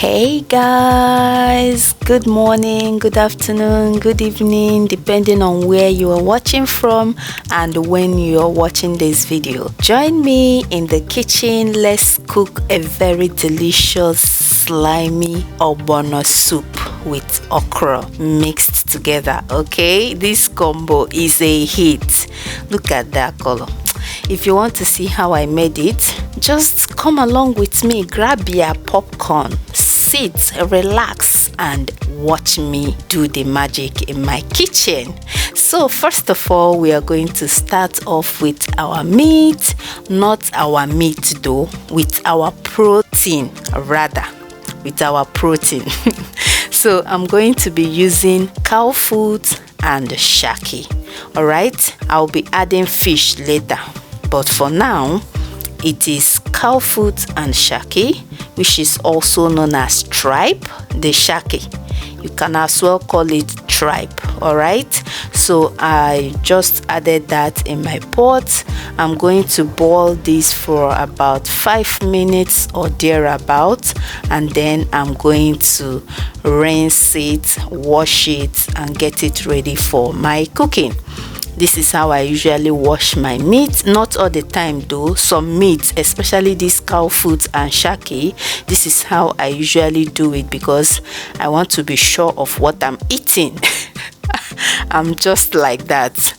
Hey guys, good morning, good afternoon, good evening, depending on where you are watching from and when you are watching this video. Join me in the kitchen. Let's cook a very delicious slimy ogbono soup with okra mixed together. Okay, this combo is a hit. Look at that color. If you want to see how I made it, just come along with me, grab your popcorn, sit, relax, and watch me do the magic in my kitchen. So first of all, we are going to start off with our meat, not our meat though, with our protein, with our protein. So I'm going to be using cow foot and shaki. All right, I'll be adding fish later, but for now it is cow foot and shaki, which is also known as tripe. The shaki, you can as well call it tripe. All right, so I just added that in my pot. I'm going to boil this for about 5 minutes or thereabout, and then I'm going to rinse it, wash it, and get it ready for my cooking. This is how I usually wash my meat. Not all the time though. Some meats, especially this cow foot and shaki, this is how I usually do it because I want to be sure of what I'm eating. I'm just like that.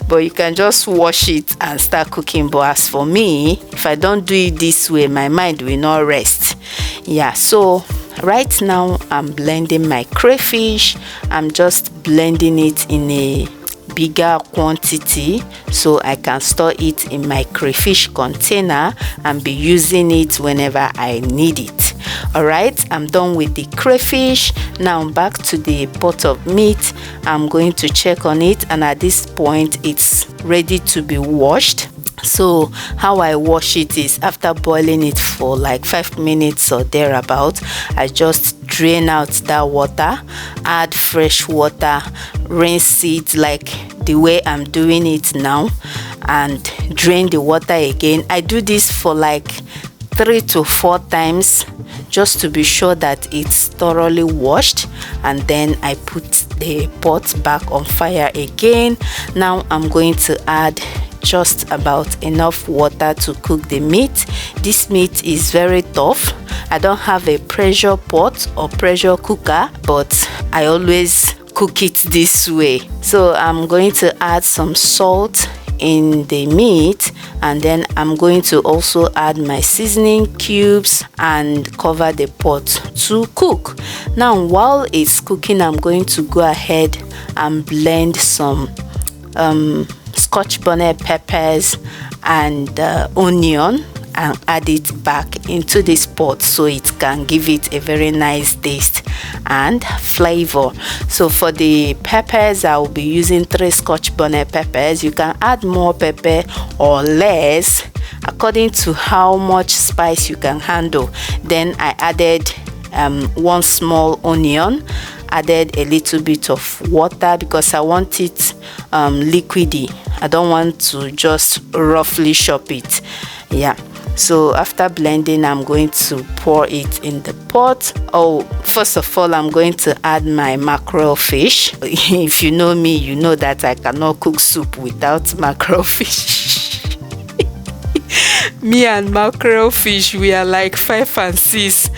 But you can just wash it and start cooking. But as for me, if I don't do it this way, my mind will not rest. Yeah, so right now I'm blending my crayfish. I'm just blending it in a bigger quantity so I can store it in my crayfish container and be using it whenever I need it. All right, I'm done with the crayfish. Now back to the pot of meat. I'm going to check on it, and at this point it's ready to be washed. So how I wash it is, after boiling it for like 5 minutes or thereabout, I just drain out that water, add fresh water, rinse it like the way I'm doing it now, and drain the water again. I do this for like 3 to 4 times just to be sure that it's thoroughly washed, and then I put the pot back on fire again. Now I'm going to add just about enough water to cook the meat. This meat is very tough. I don't have a pressure pot or pressure cooker, but I always cook it this way. So I'm going to add some salt in the meat, and then I'm going to also add my seasoning cubes and cover the pot to cook. Now while it's cooking, I'm going to go ahead and blend some scotch bonnet peppers and onion and add it back into this pot so it can give it a very nice taste and flavor. So for the peppers, I will be using 3 scotch bonnet peppers. You can add more pepper or less according to how much spice you can handle. Then I added 1 small onion, added a little bit of water because I want it liquidy. I don't want to just roughly chop it. Yeah, so after blending, I'm going to pour it in the pot. Oh, first of all, I'm going to add my mackerel fish. If you know me, you know that I cannot cook soup without mackerel fish. Me and mackerel fish, we are like 5 and 6.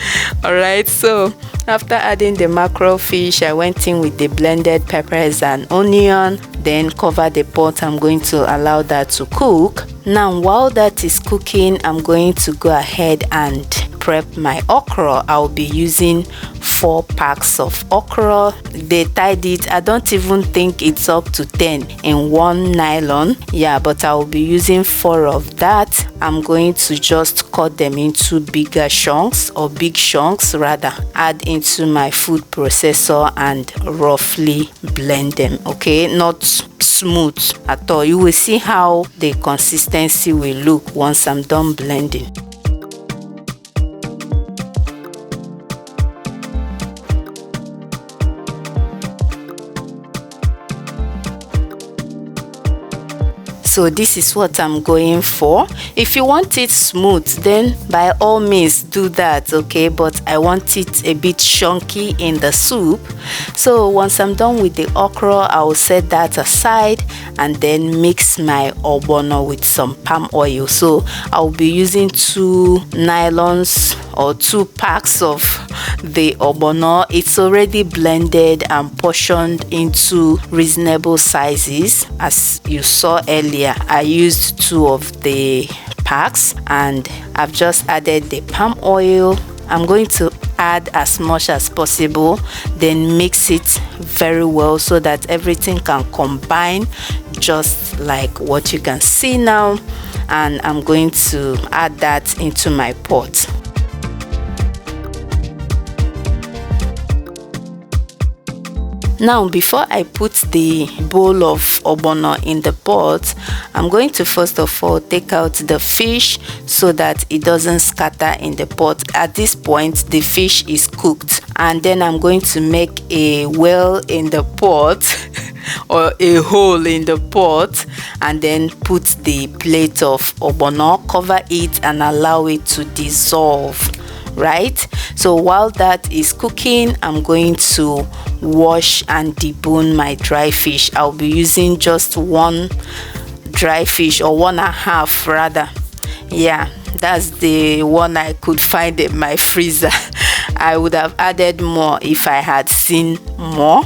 All right, so after adding the mackerel fish, I went in with the blended peppers and onion, then cover the pot. I'm going to allow that to cook. Now while that is cooking, I'm going to go ahead and prep my okra. I'll be using 4 packs of okra. They tied it. I don't even think it's up to 10 in one nylon. Yeah, but I'll be using 4 of that. I'm going to just cut them into bigger chunks, or big chunks rather, add into my food processor and roughly blend them. Okay, not smooth at all. You will see how the consistency will look once I'm done blending. So this is what I'm going for. If you want it smooth, then by all means do that, okay? But I want it a bit chunky in the soup. So once I'm done with the okra, I will set that aside and then mix my ogbono with some palm oil. So I'll be using 2 nylons or 2 packs of the ogbono. It's already blended and portioned into reasonable sizes. As you saw earlier, I used 2 of the packs and I've just added the palm oil. I'm going to add as much as possible, then mix it very well so that everything can combine, just like what you can see now. And I'm going to add that into my pot. Now, before I put the bowl of ogbono in the pot, I'm going to first of all take out the fish so that it doesn't scatter in the pot. At this point, the fish is cooked, and then I'm going to make a well in the pot or a hole in the pot, and then put the plate of ogbono, cover it and allow it to dissolve. Right, so while that is cooking, I'm going to wash and debone my dry fish. I'll be using just 1 dry fish, or 1.5 rather. Yeah, that's the one I could find in my freezer. I would have added more if I had seen more,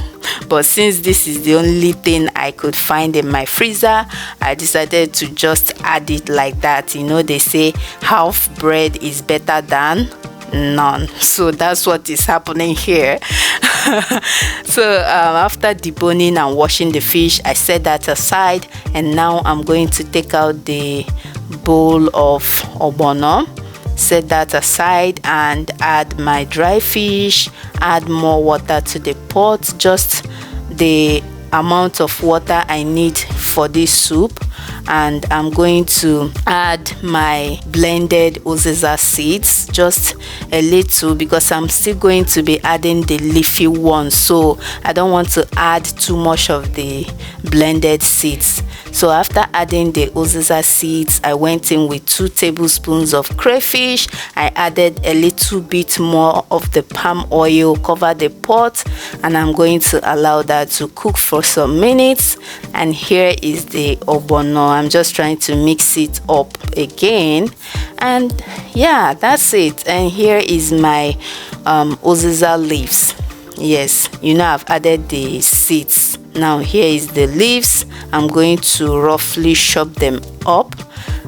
but since this is the only thing I could find in my freezer, I decided to just add it like that. You know, they say half bread is better than none, so that's what is happening here. So after deboning and washing the fish, I set that aside, and now I'm going to take out the bowl of ogbono, set that aside, and add my dry fish, add more water to the pot, just the amount of water I need for this soup. And I'm going to add my blended uziza seeds, just a little, because I'm still going to be adding the leafy ones, so I don't want to add too much of the blended seeds. So after adding the uziza seeds, I went in with 2 tablespoons of crayfish. I added a little bit more of the palm oil, cover the pot, and I'm going to allow that to cook for some minutes. And here is the ogbono. I'm just trying to mix it up again, and yeah, that's it. And here is my uziza leaves. Yes, you know, I've added the seeds. Now here is the leaves. I'm going to roughly chop them up,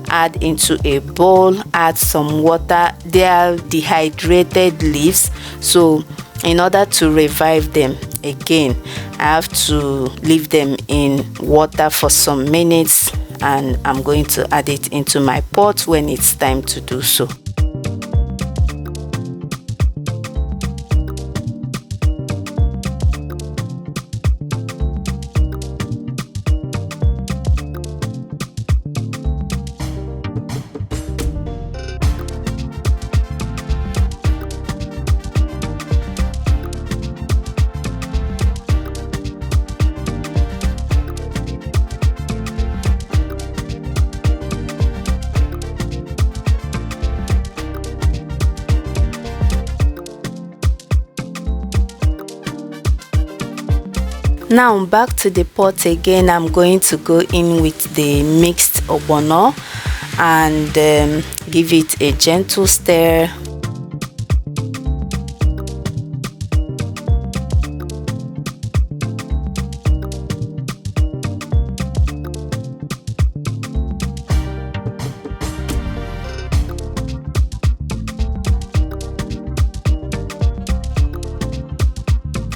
add into a bowl, add some water. They are dehydrated leaves, so in order to revive them again, I have to leave them in water for some minutes, and I'm going to add it into my pot when it's time to do so. Now back to the pot again. I'm going to go in with the mixed ogbono and give it a gentle stir.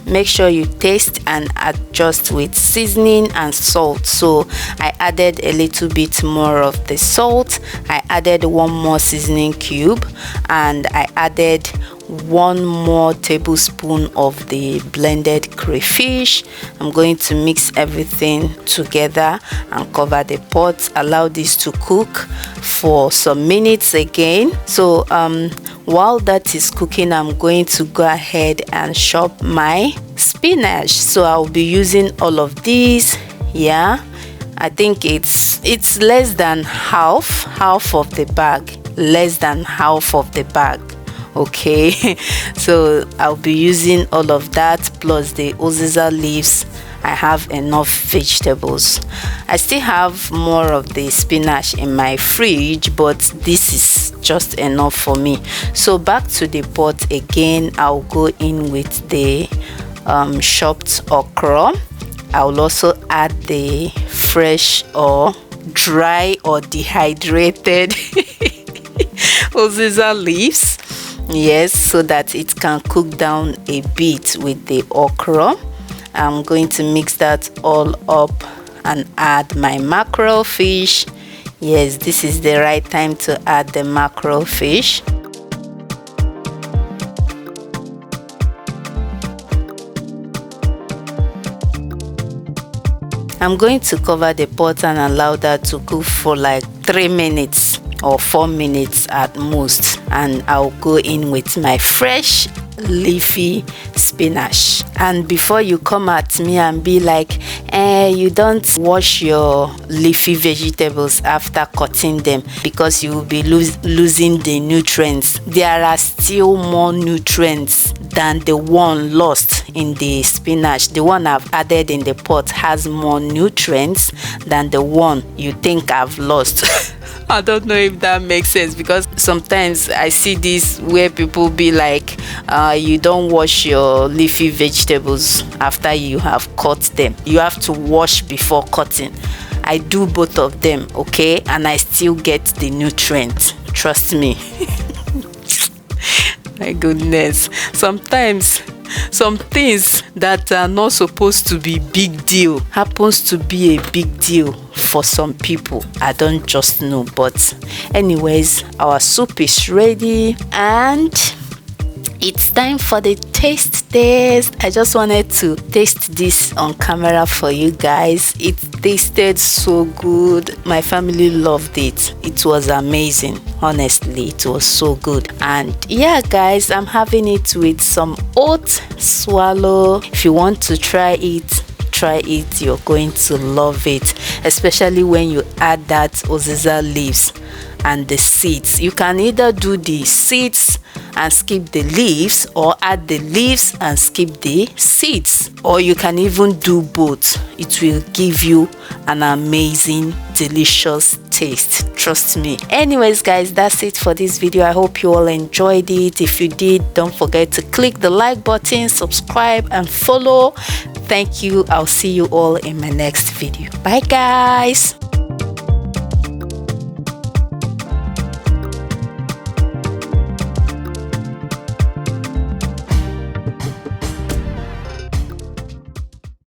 Make sure you taste and adjust with seasoning and salt. So I added a little bit more of the salt, I added 1 more seasoning cube, and I added 1 more tablespoon of the blended crayfish. I'm going to mix everything together and cover the pot. Allow this to cook for some minutes again. So while that is cooking, I'm going to go ahead and chop my spinach. So I'll be using all of these. Yeah, I think it's less than half of the bag, less than half of the bag. Okay, so I'll be using all of that plus the uziza leaves. I have enough vegetables. I still have more of the spinach in my fridge, but this is just enough for me. So back to the pot again. I'll go in with the chopped okra. I'll also add the fresh or dry or dehydrated uziza leaves. Yes, so that it can cook down a bit with the okra. I'm going to mix that all up and add my mackerel fish. Yes, this is the right time to add the mackerel fish. I'm going to cover the pot and allow that to cook for like 3 minutes or 4 minutes at most, and I'll go in with my fresh leafy spinach. And before you come at me and be like, you don't wash your leafy vegetables after cutting them because you will be losing the nutrients. There are still more nutrients than the one lost in the spinach. The one I've added in the pot has more nutrients than the one you think I've lost. I don't know if that makes sense, because sometimes I see this where people be like, you don't wash your leafy vegetables after you have cut them. You have to wash before cutting. I do both of them, okay, and I still get the nutrients. Trust me. My goodness. Sometimes some things that are not supposed to be big deal happens to be a big deal for some people. I don't just know, but anyways, our soup is ready and it's time for the taste test. I just wanted to taste this on camera for you guys. It tasted so good. My family loved it. It was amazing. Honestly, it was so good. And yeah guys, I'm having it with some oat swallow. If you want to try it, you're going to love it, especially when you add that uziza leaves and the seeds. You can either do the seeds and skip the leaves, or add the leaves and skip the seeds, or you can even do both. It will give you an amazing, delicious taste, trust me. Anyways guys, that's it for this video. I hope you all enjoyed it. If you did, don't forget to click the like button, subscribe and follow. Thank you. I'll see you all in my next video. Bye guys.